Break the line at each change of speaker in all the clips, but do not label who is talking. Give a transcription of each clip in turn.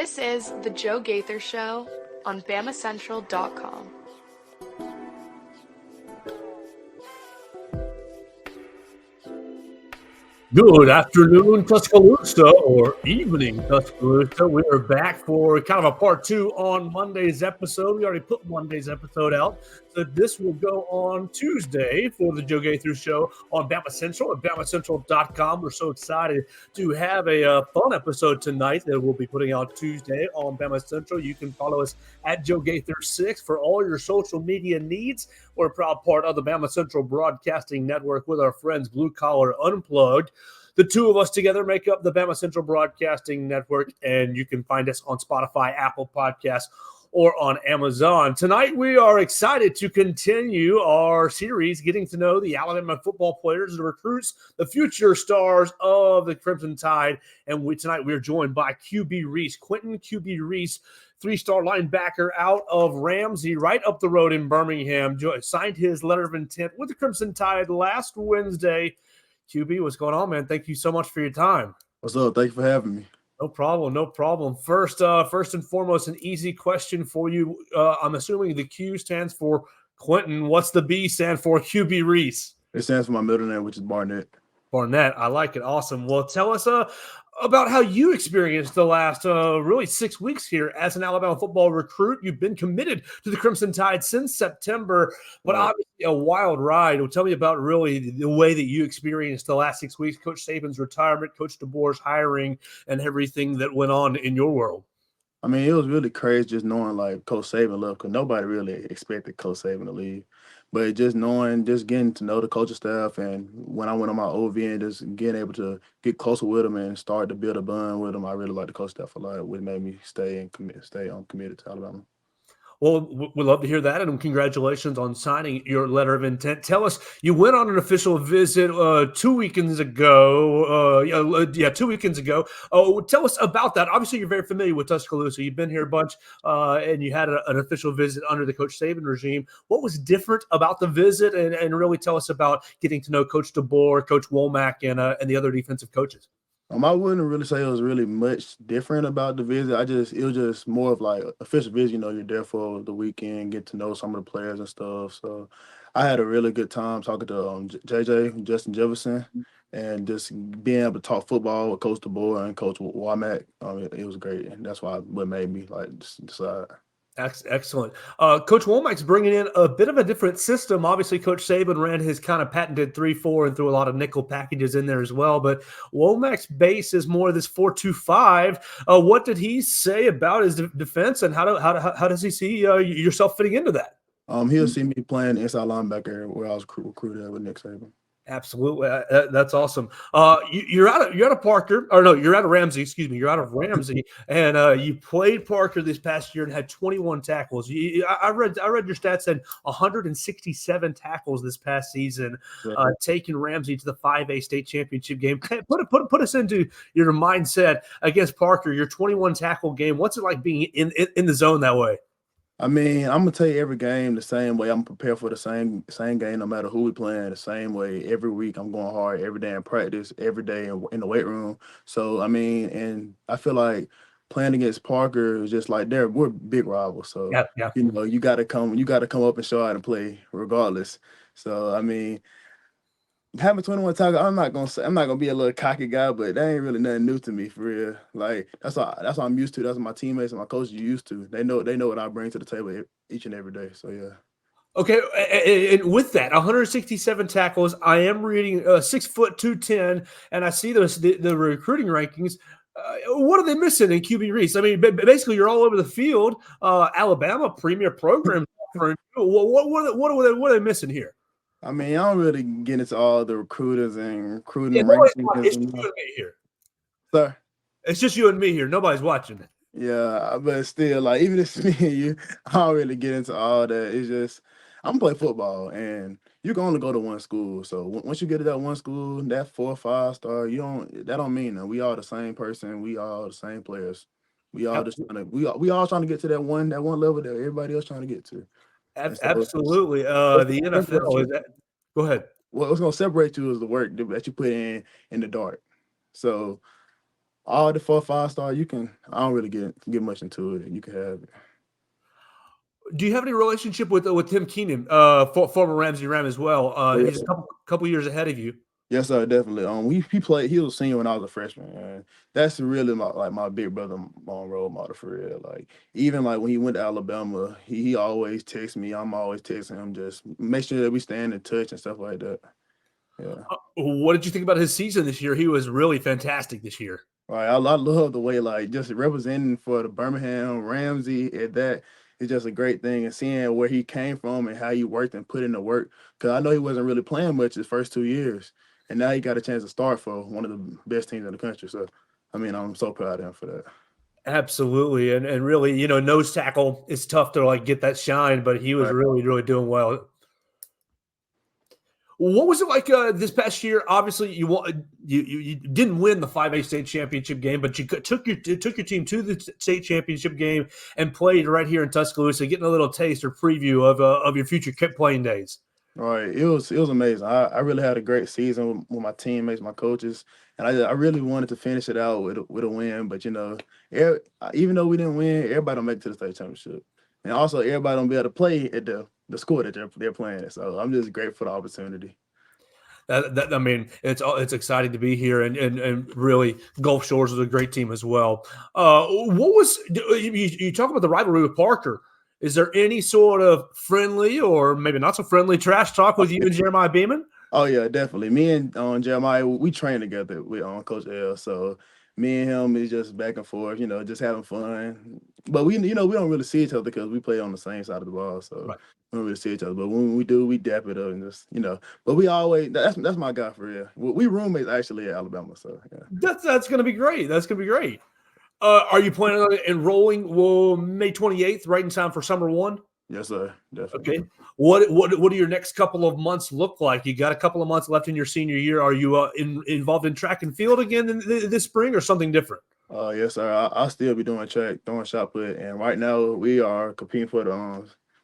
This is The Joe Gaither Show on BamaCentral.com.
Good afternoon, Tuscaloosa, or evening, Tuscaloosa. We are back for kind of a part two on Monday's episode. We already put Monday's episode out, so this will go on Tuesday for the Joe Gaither Show on Bama Central at BamaCentral.com. We're so excited to have a fun episode tonight that we'll be putting out Tuesday on Bama Central. You can follow us at Joe Gaither6 for all your social media needs. We're a proud part of the Bama Central Broadcasting Network with our friends Blue Collar Unplugged. The two of us together make up the Bama Central Broadcasting Network, and you can find us on Spotify, Apple Podcasts, or on Amazon. Tonight, we are excited to continue our series, getting to know the Alabama football players, the recruits, the future stars of the Crimson Tide. And tonight, we are joined by QB Reese, Quentin QB Reese, three-star linebacker out of Ramsay, right up the road in Birmingham. Signed his letter of intent with the Crimson Tide last Wednesday. QB, what's going on, man? Thank you so much for your time.
What's up? Thank you for having me.
No problem, no problem. First and foremost, an easy question for you. I'm assuming the Q stands for Quentin. What's the B stand for? QB Reese.
It stands for my middle name, which is Barnett.
Barnett, I like it. Awesome. Well, tell us about how you experienced the last really 6 weeks here as an Alabama football recruit. You've been committed to the Crimson Tide since September, but obviously a wild ride. Well, tell me about really the way that you experienced the last 6 weeks, Coach Saban's retirement, Coach DeBoer's hiring, and everything that went on in your world.
I mean, it was really crazy just knowing, like, Coach Saban left, because nobody really expected Coach Saban to leave. But just getting to know the coaching staff, and when I went on my OV and just getting able to get closer with them and start to build a bond with them, I really like the coaching staff a lot, which made me stay committed to Alabama.
Well, we'd love to hear that, and congratulations on signing your letter of intent. Tell us, you went on an official visit 2 weekends ago. 2 weekends ago. Tell us about that. Obviously, you're very familiar with Tuscaloosa. You've been here a bunch, and you had an official visit under the Coach Saban regime. What was different about the visit, and really tell us about getting to know Coach DeBoer, Coach Womack, and the other defensive coaches?
I wouldn't really say it was really much different about the visit. It was just more of like official visit. You know, you're there for the weekend, get to know some of the players and stuff. So I had a really good time talking to JJ, Justin Jefferson, and just being able to talk football with Coach DeBoer and Coach Womack. It was great, and that's what made me decide.
Excellent. Coach Womack's bringing in a bit of a different system. Obviously, Coach Saban ran his kind of patented 3-4 and threw a lot of nickel packages in there as well. But Womack's base is more of this 4-2-5. What did he say about his defense, and how does he see yourself fitting into that?
He'll see me playing inside linebacker where I was recruited with Nick Saban.
Absolutely, that's awesome. You're out of Parker, or no, you're out of Ramsay. Excuse me, you're out of Ramsay, and you played Parker this past year and had 21 tackles. I read your stats said 167 tackles this past season, taking Ramsay to the 5A state championship game. Put us into your mindset against Parker. Your 21 tackle game. What's it like being in the zone that way?
I mean, I'm gonna take every game the same way. I'm prepared for the same game, no matter who we playing. The same way every week. I'm going hard every day in practice, every day in the weight room. So I mean, and I feel like playing against Parker is just like we're big rivals. So you know, you got to come up and show out and play regardless. So I mean, having 21 tackles, I'm not gonna be a little cocky guy, but that ain't really nothing new to me for real. Like that's what I'm used to. That's what my teammates and my coaches are used to. They know what I bring to the table each and every day. So yeah.
Okay, and with that, 167 tackles. I am reading 6 foot 210, and I see the recruiting rankings. What are they missing in QB Reese? I mean, basically, you're all over the field. Alabama premier program. What are they missing here?
I mean, I don't really get into all the recruiters and recruiting
rankings.
It's
just you and me here.
Sir?
It's just you and me here. Nobody's watching it.
Yeah, but still, like, even if it's me and you, I don't really get into all that. It's just, I'm going to play football, and you can only go to one school. So once you get to that one school, that 4 or 5 star, that don't mean that. We all the same person. We all the same players. We all we all trying to get to that one level that everybody else trying to get to.
Absolutely. The NFL is that. Go ahead.
What's going to separate you is the work that you put in the dark. So all the 4 5 star, you can. I don't really get much into it. You can have it.
Do you have any relationship with Tim Keenan, former Ramsay Ram as well?
But
He's
yeah,
a couple years ahead of you.
yes, sir, definitely. He played. He was a senior when I was a freshman, and that's really my big brother role model for real. Like even like when he went to Alabama, he always texts me. I'm always texting him. Just make sure that we staying in touch and stuff like that. Yeah.
What did you think about his season this year? He was really fantastic this year.
Right. I love the way like just representing for the Birmingham Ramsey at that is just a great thing, and seeing where he came from and how he worked and put in the work. Because I know he wasn't really playing much his first 2 years, and now he got a chance to start for one of the best teams in the country. So, I mean, I'm so proud of him for that.
Absolutely, and really, nose tackle, it's tough to like get that shine, but he was
Right.
really doing well. What was it like this past year? Obviously, you didn't win the 5A state championship game, but you took your team to the state championship game and played right here in Tuscaloosa, getting a little taste or preview of your future playing days.
Right. It was amazing. I really had a great season with my teammates, my coaches, and I really wanted to finish it out with a win. But even though we didn't win, everybody don't make it to the state championship, and also everybody don't be able to play at the school that they're playing at. So I'm just grateful for the opportunity.
I mean, it's exciting to be here, and really, Gulf Shores is a great team as well. What was you talk about the rivalry with Parker? Is there any sort of friendly or maybe not so friendly trash talk with you and Jeremiah Beeman?
Oh yeah, definitely. Me and Jeremiah, we train together with Coach L. So me and him is just back and forth, just having fun. But we don't really see each other because we play on the same side of the ball. So
Right.
we don't really see each other. But when we do, we dap it up and just. But we always that's my guy for real. We roommates actually at Alabama. So yeah.
That's going to be great. That's going to be great. Are you planning on enrolling May 28th, right in time for summer one?
Yes, sir. Definitely.
Okay. What do your next couple of months look like? You got a couple of months left in your senior year. Are you involved in track and field again this spring, or something different?
Yes, sir. I'll still be doing track, throwing shot put, and right now we are competing for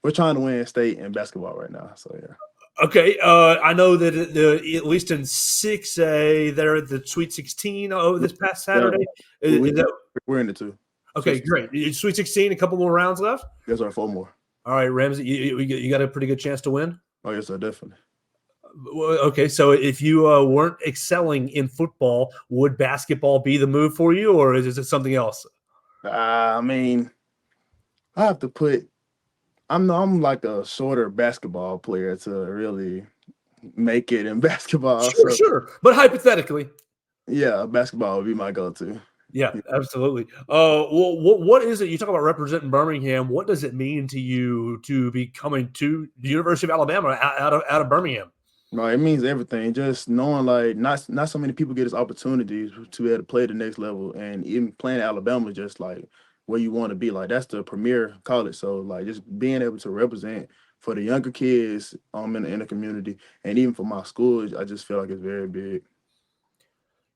we're trying to win state in basketball right now. So yeah.
Okay. I know that at least in 6A, they're at the Sweet 16 this past Saturday.
Yeah, we're in the two.
Okay, great. Sweet 16, a couple more rounds left?
Yes, sir. 4 more.
All right, Ramsay, you got a pretty good chance to win?
Oh, yes, sir. Definitely.
Okay, so if you weren't excelling in football, would basketball be the move for you, or is it something else?
I mean, I have to put. I'm like a shorter basketball player to really make it in basketball.
Sure. But hypothetically,
yeah, basketball would be my go-to.
Yeah, absolutely. Well, what is it? You talk about representing Birmingham. What does it mean to you to be coming to the University of Alabama out of Birmingham?
No, it means everything. Just knowing like not so many people get this opportunity to be able to play the next level, and even playing at Alabama, just like where you want to be. Like that's the premier college. So like just being able to represent for the younger kids in the community, and even for my school, I just feel like it's very big.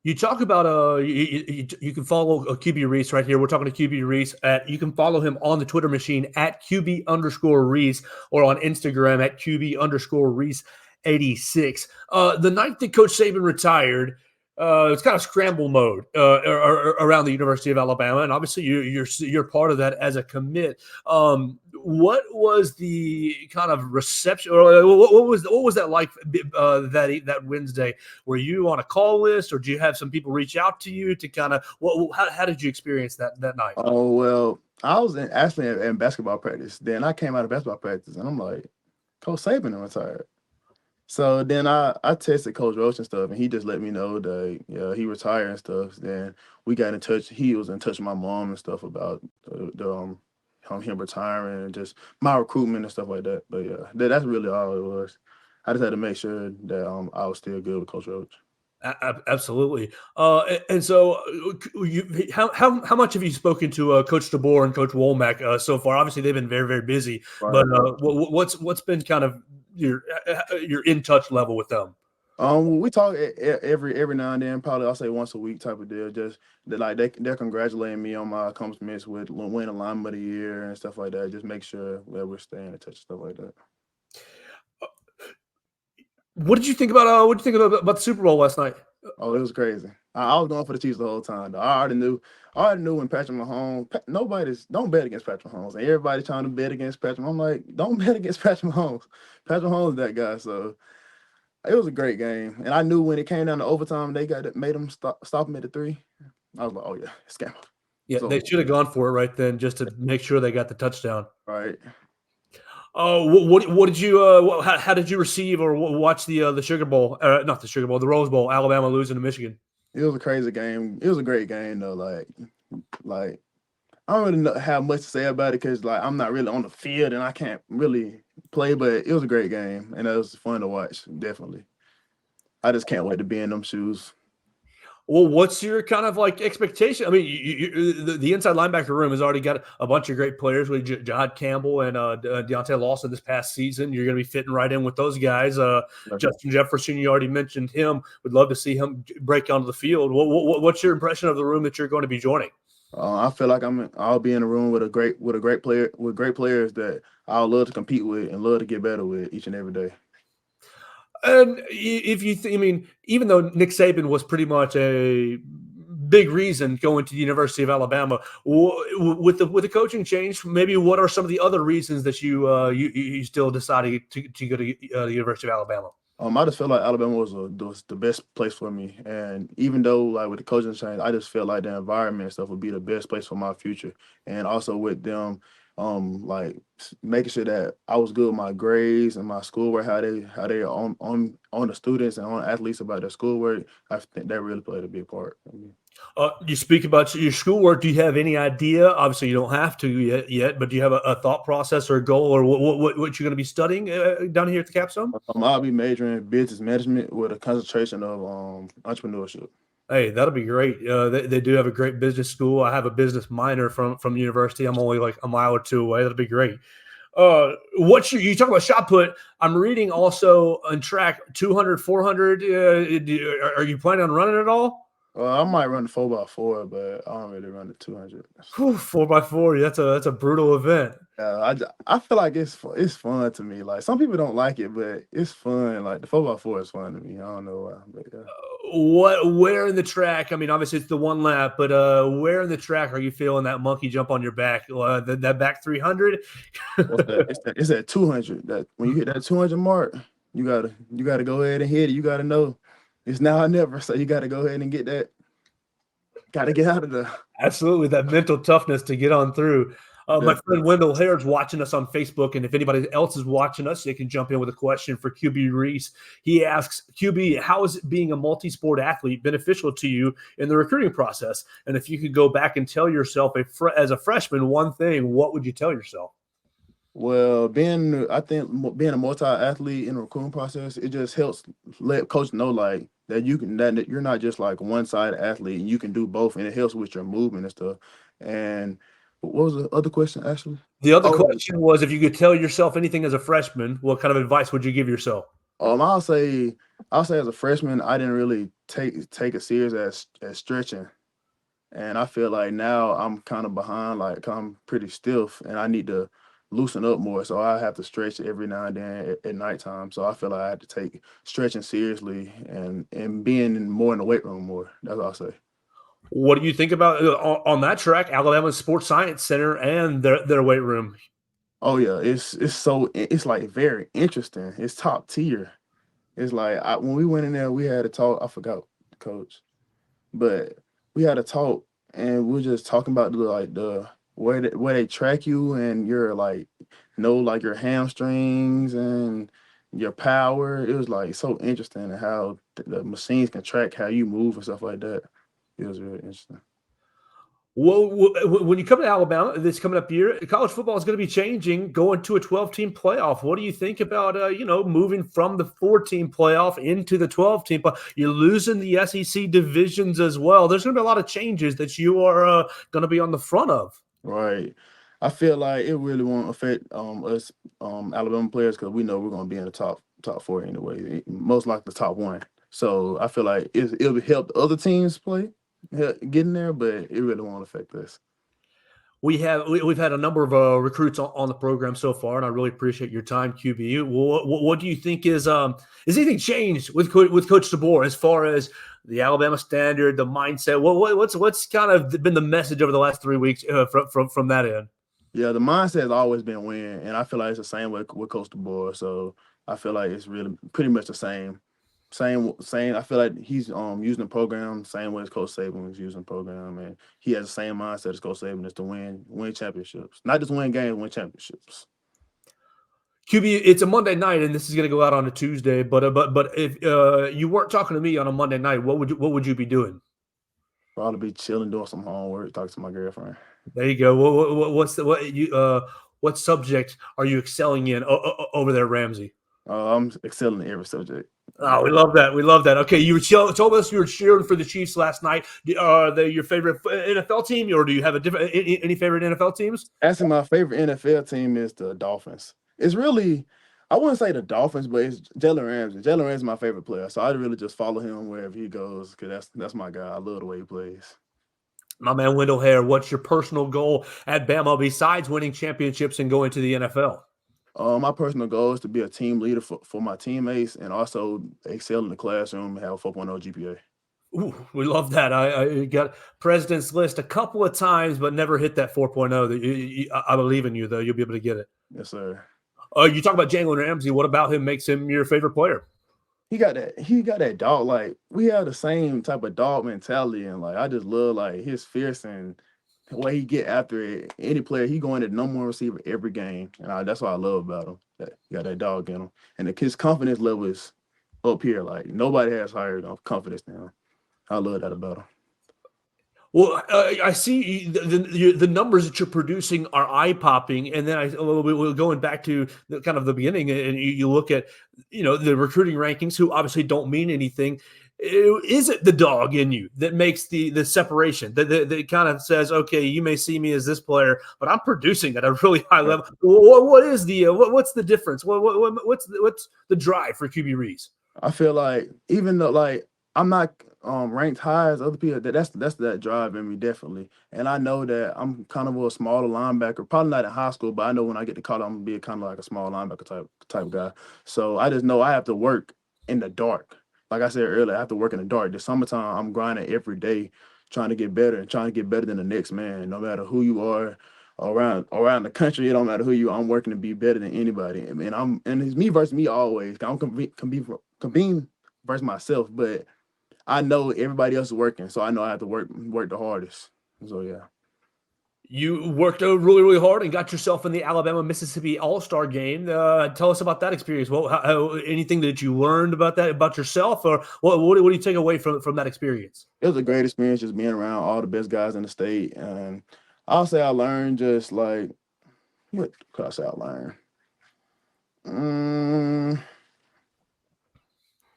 You talk about you can follow QB Reese right here. We're talking to QB Reese you can follow him on the Twitter machine at QB_Reese or on Instagram at QB_Reese86. The night that Coach Saban retired, it's kind of scramble mode around the University of Alabama, and obviously you're part of that as a commit. What was the kind of reception, or what was that like that Wednesday? Were you on a call list, or do you have some people reach out to you to kind of how did you experience that night?
Oh well, I was actually in basketball practice. Then I came out of basketball practice, and I'm like, Coach Saban retired. So then I texted Coach Roach and stuff, and he just let me know that he retired and stuff. Then we got in touch. He was in touch with my mom and stuff about him retiring and just my recruitment and stuff like that. But yeah, that's really all it was. I just had to make sure that I was still good with Coach Roach.
Absolutely. And so, how much have you spoken to Coach DeBoer and Coach Womack so far? Obviously, they've been very, very busy.
Right.
But what's been kind of your in touch level with them?
We talk every now and then, probably I'll say once a week type of deal. Just that they're congratulating me on my accomplishments with winning Lineman of the Year and stuff like that. Just make sure that we're staying in touch and stuff like that.
What did you think about the Super Bowl last night?
Oh, it was crazy. I was going for the Chiefs the whole time, though. I already knew when Patrick Mahomes, nobody's don't bet against Patrick Mahomes. And everybody trying to bet against Patrick. I'm like, don't bet against Patrick Mahomes. Patrick Mahomes is that guy. So it was a great game. And I knew when it came down to overtime, made them stop him at the 3. I was like, oh yeah, it's game.
Yeah,
So
they should have gone for it right then just to make sure they got the touchdown.
right.
Oh, what did you how did you receive or watch the Sugar Bowl? Not the Sugar Bowl, the Rose Bowl. Alabama losing to Michigan.
It was a crazy game. It was a great game though. Like I don't really have much to say about it because like I'm not really on the field and I can't really play. But it was a great game and it was fun to watch. Definitely. I just can't wait to be in them shoes.
Well, what's your kind of like expectation? I mean, the inside linebacker room has already got a bunch of great players with Jahad Campbell and Deontay Lawson this past season. You're going to be fitting right in with those guys. Justin Jefferson, you already mentioned him. Would love to see him break onto the field. What's your impression of the room that you're going to be joining?
I feel like I'll be in a room with great players that I'll love to compete with and love to get better with each and every day.
And if you, I mean, even though Nick Saban was pretty much a big reason going to the University of Alabama, with the coaching change, maybe what are some of the other reasons that you still decided to go to the University of Alabama?
I just felt like Alabama was the best place for me, and even though like with the coaching change, I just felt like the environment and stuff would be the best place for my future, and also with them, like making sure that I was good with my grades and my schoolwork, how they are on the students and on athletes about their schoolwork. I think that really played a big part.
You speak about your schoolwork. Do you have any idea? Obviously, you don't have to yet, but do you have a thought process or a goal, or what you're going to be studying down here at the Capstone?
I'll be majoring in business management with a concentration of entrepreneurship.
Hey, that'll be great. They do have a great business school. I have a business minor from the university. I'm only like a mile or two away. That'll be great. You talk about shot put? I'm reading also on track 200, 400. Are you planning on running it all?
I might run the 4x4, but I don't really run the 200.
4x4. That's a brutal event.
I feel like it's fun to me. Like some people don't like it, but it's fun. Like the 4x4 is fun to me. I don't know why, but yeah.
Where in the track? I mean, obviously it's the one lap, but where in the track are you feeling that monkey jump on your back? That back 300?
It's at 200. That when you hit that 200 mark, you gotta go ahead and hit it. You gotta know it's now or never. So you gotta go ahead and get that. Gotta get out of there.
Absolutely, that mental toughness to get on through. My friend Wendell Hare's watching us on Facebook, and if anybody else is watching us, they can jump in with a question for QB Reese. He asks, QB, how is it being a multi-sport athlete beneficial to you in the recruiting process? And if you could go back and tell yourself as a freshman one thing, what would you tell yourself?
Well, I think being a multi-athlete in the recruiting process, it just helps let coach know like that you're not just like one-sided athlete, and you can do both, and it helps with your movement and stuff. And what was the other question, actually?
The other question was, if you could tell yourself anything as a freshman, what kind of advice would you give yourself?
I'll say as a freshman, I didn't really take it serious as stretching, and I feel like now I'm kind of behind, like I'm pretty stiff, and I need to loosen up more. So I have to stretch every now and then at nighttime. So I feel like I have to take stretching seriously and being more in the weight room more. That's what I'll say.
What do you think about on that track, Alabama Sports Science Center and their weight room?
Oh yeah, it's like very interesting. It's top tier. It's like when we went in there, we had a talk. I forgot the coach, but we had a talk and we were just talking about the where they track you and your like your hamstrings and your power. It was like so interesting and how the machines can track how you move and stuff like that. It was really interesting.
Well, when you come to Alabama this coming up year, college football is going to be changing, going to a 12-team playoff. What do you think about moving from the 4-team playoff into the 12-team playoff? You're losing the SEC divisions as well. There's going to be a lot of changes that you are going to be on the front of.
Right. I feel like it really won't affect us Alabama players because we know we're going to be in the top 4 anyway, most likely the top 1. So I feel like it'll help the other teams play. Getting there, but it really won't affect us.
We've had a number of recruits on the program so far, and I really appreciate your time, QB. What do you think is anything changed with Coach DeBoer as far as the Alabama standard, the mindset. What's kind of been the message over the last 3 weeks from that end?
Yeah, the mindset has always been win, and I feel like it's the same with Coach DeBoer. So I feel like it's really pretty much the same. Same. I feel like he's using the program same way as Coach Saban was using the program, and he has the same mindset as Coach Saban is to win championships, not just win games, win championships.
QB, it's a Monday night, and this is going to go out on a Tuesday. But if you weren't talking to me on a Monday night, what would you be doing?
Probably be chilling, doing some homework, talking to my girlfriend.
There you go. What subject are you excelling in over there, Ramsay?
I'm excelling in every subject.
Oh, we love that. We love that. Okay, you told us you were cheering for the Chiefs last night. Are they your favorite NFL team, or do you have any favorite NFL teams?
Actually, my favorite NFL team is the Dolphins. It's really, I wouldn't say the Dolphins, but it's Jalen Ramsey. Jalen Ramsey is my favorite player, so I really just follow him wherever he goes because that's my guy. I love the way he plays.
My man Wendell Hare, what's your personal goal at Bama besides winning championships and going to the NFL?
My personal goal is to be a team leader for my teammates and also excel in the classroom and have a 4.0 GPA.
Ooh, we love that. I got President's List a couple of times, but never hit that 4.0. I believe in you, though. You'll be able to get it.
Yes, sir.
You talk about Jalen Ramsey. What about him makes him your favorite player?
He got that dog. Like, we have the same type of dog mentality, and like I just love like his fierce and the way he get after it. Any player, he going to number one receiver every game, and that's what I love about him. That he got that dog in him, and his confidence level is up here. Like nobody has higher confidence than him. I love that about him.
Well, I see the numbers that you're producing are eye popping, and then we're going back to kind of the beginning, and you look at the recruiting rankings, who obviously don't mean anything. Is it the dog in you that makes the separation that kind of says, okay, you may see me as this player, but I'm producing at a really high level? What is what's the difference? What's the drive for QB Reese?
I feel like even though like I'm not ranked high as other people, that's that drive in me definitely. And I know that I'm kind of a smaller linebacker, probably not in high school, but I know when I get to college, I'm gonna be kind of like a small linebacker type guy. So I just know I have to work in the dark. Like I said earlier, I have to work in the dark. The summertime, I'm grinding every day, trying to get better and trying to get better than the next man. No matter who you are around the country, it don't matter who you are. I'm working to be better than anybody. And it's me versus me always. I'm competing versus myself, but I know everybody else is working, so I know I have to work the hardest. So yeah.
You worked really, really hard and got yourself in the Alabama-Mississippi All-Star game. Tell us about that experience. Anything that you learned about yourself, or what do you take away from that experience?
It was a great experience just being around all the best guys in the state. And I'll say I learned just like, what could I say I learned?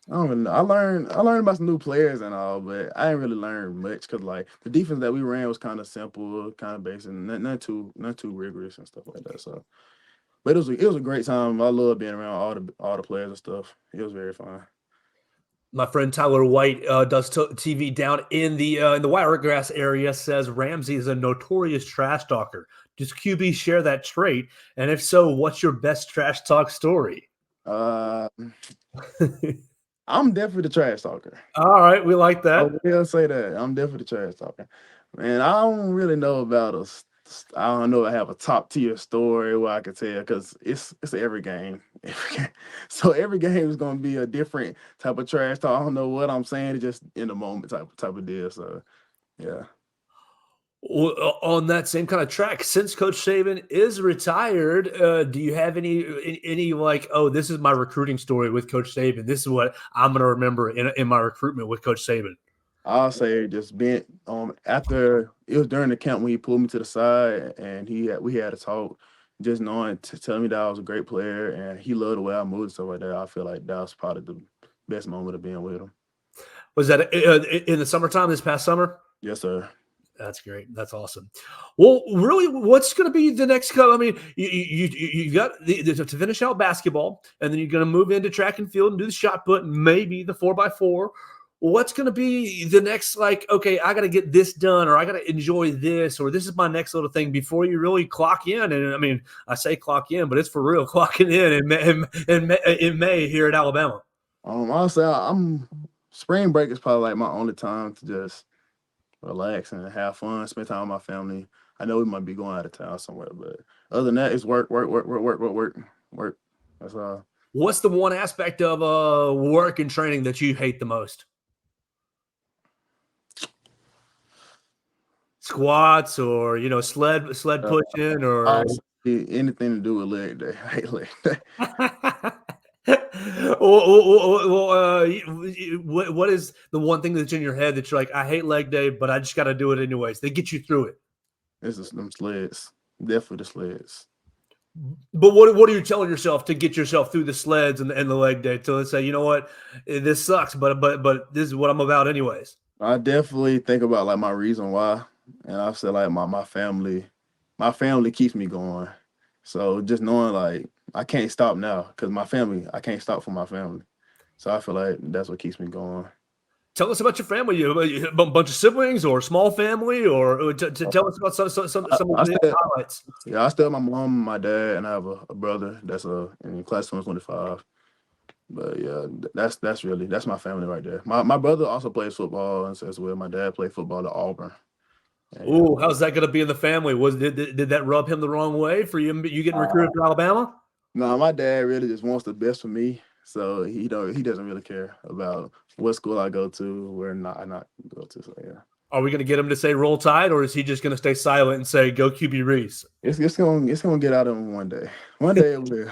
I don't really know. I learned about some new players and all, but I didn't really learn much because like the defense that we ran was kind of simple, kind of basic, not too rigorous and stuff like that. So, but it was a great time. I love being around all the players and stuff. It was very fun.
My friend Tyler White does TV down in the Wiregrass area. Says Ramsay is a notorious trash talker. Does QB share that trait? And if so, what's your best trash talk story?
I'm definitely the trash talker.
All right, we like that.
I will say that. I'm definitely the trash talker. Man, I don't really know about us. I don't know if I have a top tier story where I could tell because it's every game. So every game is gonna be a different type of trash talk. I don't know what I'm saying. It's just in the moment type of deal. So yeah.
On that same kind of track, since Coach Saban is retired, do you have any like, oh, this is my recruiting story with Coach Saban? This is what I'm going to remember in my recruitment with Coach Saban.
I'll say just being after it was during the camp when he pulled me to the side and we had a talk, just knowing to tell me that I was a great player and he loved the way I moved and stuff like that. I feel like that was probably the best moment of being with him.
Was that in the summertime this past summer?
Yes, sir.
That's great. That's awesome. Well, really, what's going to be the next? I mean, you got to finish out basketball, and then you're going to move into track and field and do the shot put, and maybe the 4x4. What's going to be the next? Like, okay, I got to get this done, or I got to enjoy this, or this is my next little thing before you really clock in. And I mean, I say clock in, but it's for real clocking in May here at Alabama.
I'll say I'm spring break is probably like my only time to just relax and have fun, spend time with my family. I know we might be going out of town somewhere, but other than that, it's work, work, work, work, work, work, work, work. That's all.
What's the one aspect of work and training that you hate the most? Squats or sled pushing or
Anything to do with leg day. I hate leg day.
What is the one thing that's in your head that you're like, I hate leg day, but I just got to do it anyways? They get you through it.
It's just them sleds. Definitely the sleds.
But what are you telling yourself to get yourself through the sleds and the leg day? To let's say, you know what, this sucks, but this is what I'm about anyways.
I definitely think about like my reason why, and I said like my family keeps me going. So just knowing like I can't stop now because I can't stop for my family. So I feel like that's what keeps me going.
Tell us about your family. You a bunch of siblings or small family, or tell us about some of the highlights.
Yeah, I still have my mom, my dad, and I have a brother that's in class 2025. But yeah, that's my family right there. My brother also plays football as well. My dad played football at Auburn.
Ooh, how's that going to be in the family? Did that rub him the wrong way for you getting recruited to Alabama?
No, my dad really just wants the best for me. So he doesn't really care about what school I go to, where I not go to. So yeah.
Are we going to get him to say Roll Tide, or is he just going to stay silent and say Go QB Reese?
It's gonna get out of him one day. One day it will.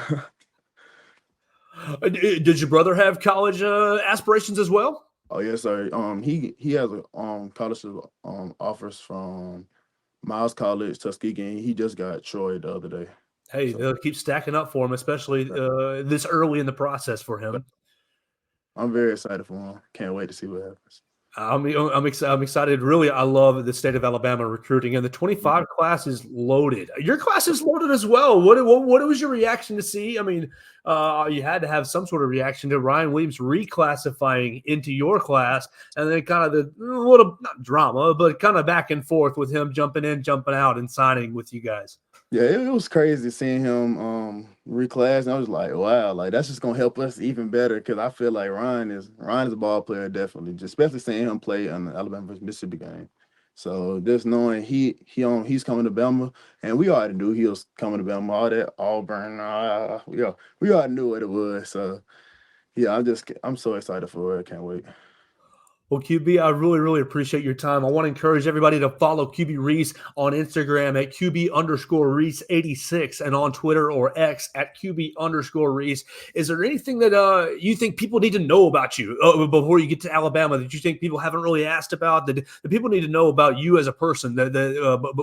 Did your brother have college aspirations as well?
Oh yes, sir. He has a scholarship offers from Miles College, Tuskegee. And he just got Troy the other day.
Hey, they'll keep stacking up for him, especially this early in the process for him.
I'm very excited for him. Can't wait to see what happens.
I'm excited. Really, I love the state of Alabama recruiting, and the 25 class is loaded. Your class is loaded as well. What was your reaction to see? I mean, you had to have some sort of reaction to Ryan Williams reclassifying into your class, and then kind of the little not drama, but kind of back and forth with him jumping in, jumping out, and signing with you guys.
Yeah, it was crazy seeing him reclass, and I was like, wow, like that's just gonna help us even better because I feel like Ryan is a ball player definitely, just especially seeing him play in the Alabama versus Mississippi game. So just knowing he's coming to Bama, and we already knew he was coming to Bama, all that Auburn, we already knew what it was. So yeah, I'm so excited for it. I can't wait.
Well, QB, I really, really appreciate your time. I want to encourage everybody to follow QB Reese on Instagram at QB_Reese86 and on Twitter or X at QB_Reese. Is there anything that you think people need to know about you before you get to Alabama that you think people haven't really asked about, that people need to know about you as a person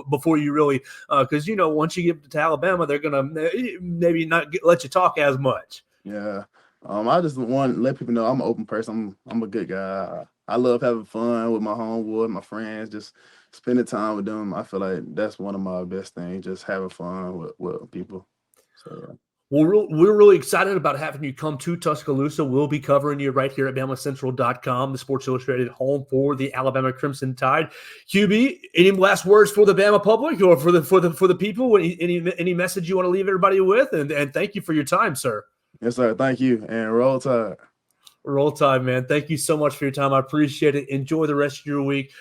before you really because, once you get to Alabama, they're going to maybe not let you talk as much.
Yeah. I just want to let people know I'm an open person. I'm a good guy. I love having fun with my homeboy, my friends, just spending time with them. I feel like that's one of my best things, just having fun with people. So, yeah.
Well, we're really excited about having you come to Tuscaloosa. We'll be covering you right here at BamaCentral.com, the Sports Illustrated home for the Alabama Crimson Tide. QB, any last words for the Bama public or for the people? Any message you want to leave everybody with? And thank you for your time, sir.
Yes, sir. Thank you. And Roll Tide.
Roll Tide, man. Thank you so much for your time. I appreciate it. Enjoy the rest of your week.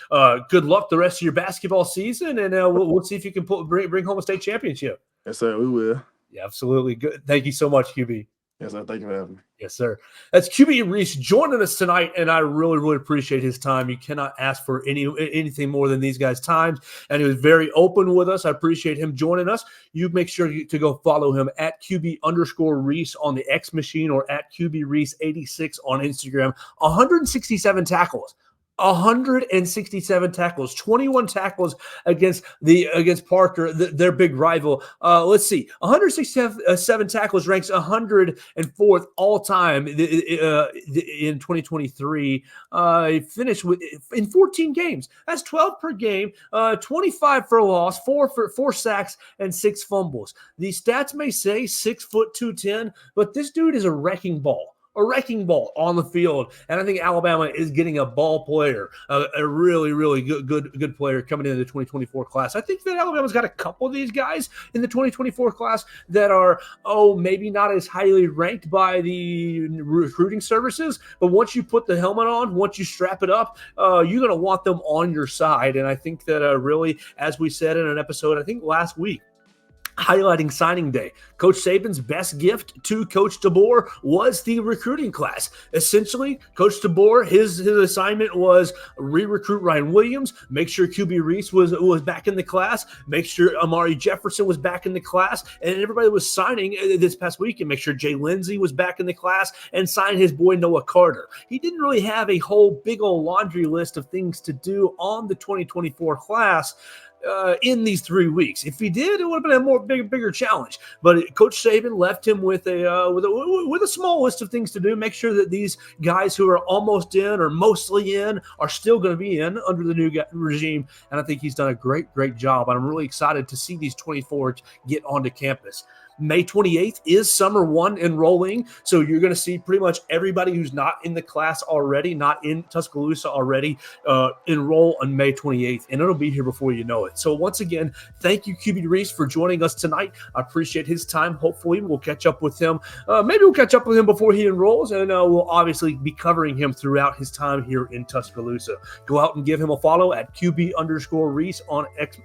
Good luck the rest of your basketball season, and we'll see if you can bring home a state championship.
Yes, sir. We will.
Yeah, absolutely. Good. Thank you so much, QB.
Yes, sir. Thank you for having me.
Yes, sir. That's QB Reese joining us tonight, and I really, really appreciate his time. You cannot ask for anything more than these guys' times, and he was very open with us. I appreciate him joining us. You make sure to go follow him at QB_Reese on the X machine or at QB Reese86 on Instagram. 167 tackles. 167 tackles, 21 tackles against Parker, their big rival. Let's see, 167 tackles, ranks 104th all time in 2023. He finished in 14 games. That's 12 per game, 25 for a loss, four sacks, and 6 fumbles. These stats may say 6 foot 210, but this dude is a wrecking ball. a wrecking ball on the field. And I think Alabama is getting a ball player, a really, really good player coming into the 2024 class. I think that Alabama's got a couple of these guys in the 2024 class that are, maybe not as highly ranked by the recruiting services, but once you put the helmet on, once you strap it up, you're going to want them on your side. And I think that really, as we said in an episode, I think last week, highlighting signing day, Coach Saban's best gift to Coach DeBoer was the recruiting class. Essentially, Coach DeBoer, his assignment was re-recruit Ryan Williams, make sure QB Reese was back in the class, make sure Amari Jefferson was back in the class, and everybody was signing this past week, and make sure Jay Lindsey was back in the class and sign his boy Noah Carter. He didn't really have a whole big old laundry list of things to do on the 2024 class in these 3 weeks. If he did, it would have been a more bigger challenge. But Coach Saban left him with a small list of things to do. Make sure that these guys who are almost in or mostly in are still going to be in under the new regime. And I think he's done a great job. And I'm really excited to see these 24s get onto campus. May 28th is Summer 1 enrolling, so you're going to see pretty much everybody who's not in the class already, not in Tuscaloosa already, enroll on May 28th, and it'll be here before you know it. So once again, thank you, QB Reese, for joining us tonight. I appreciate his time. Hopefully we'll catch up with him. Maybe we'll catch up with him before he enrolls, and we'll obviously be covering him throughout his time here in Tuscaloosa. Go out and give him a follow at QB_Reese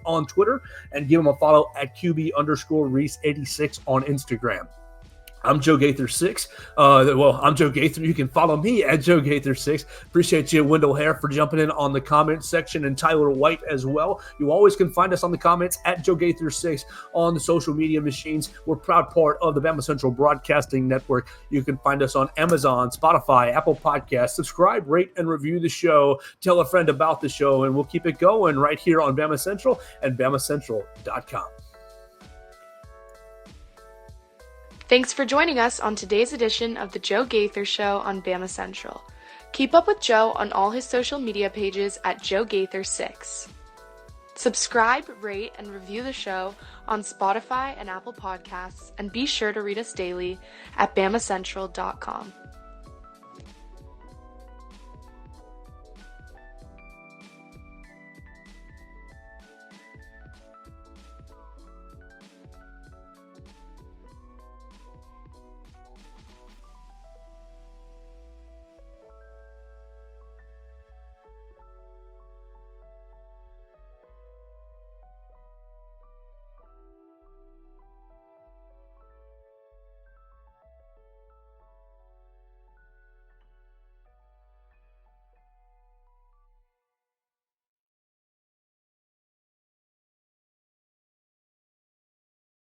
on Twitter, and give him a follow at QB_Reese86 on Instagram. I'm Joe Gaither 6. I'm Joe Gaither. You can follow me at Joe Gaither 6. Appreciate you, Wendell Hare, for jumping in on the comments section, and Tyler White as well. You always can find us on the comments at Joe Gaither 6 on the social media machines. We're a proud part of the Bama Central Broadcasting Network. You can find us on Amazon, Spotify, Apple Podcasts. Subscribe, rate, and review the show. Tell a friend about the show, and we'll keep it going right here on Bama Central and BamaCentral.com.
Thanks for joining us on today's edition of the Joe Gaither Show on Bama Central. Keep up with Joe on all his social media pages at Joe Gaither 6. Subscribe, rate, and review the show on Spotify and Apple Podcasts, and be sure to read us daily at BamaCentral.com.